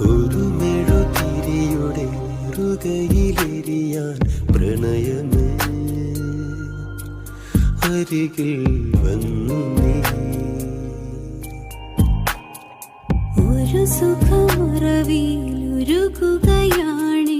ഒരു മെഴുതിരിയുടെ നെറുകയിലെരിയാൻ പ്രണയമേ അരികിൽ വന്നു നീ. ഒരു സുഖമുറവിൽ ഉരുകുകയാണ്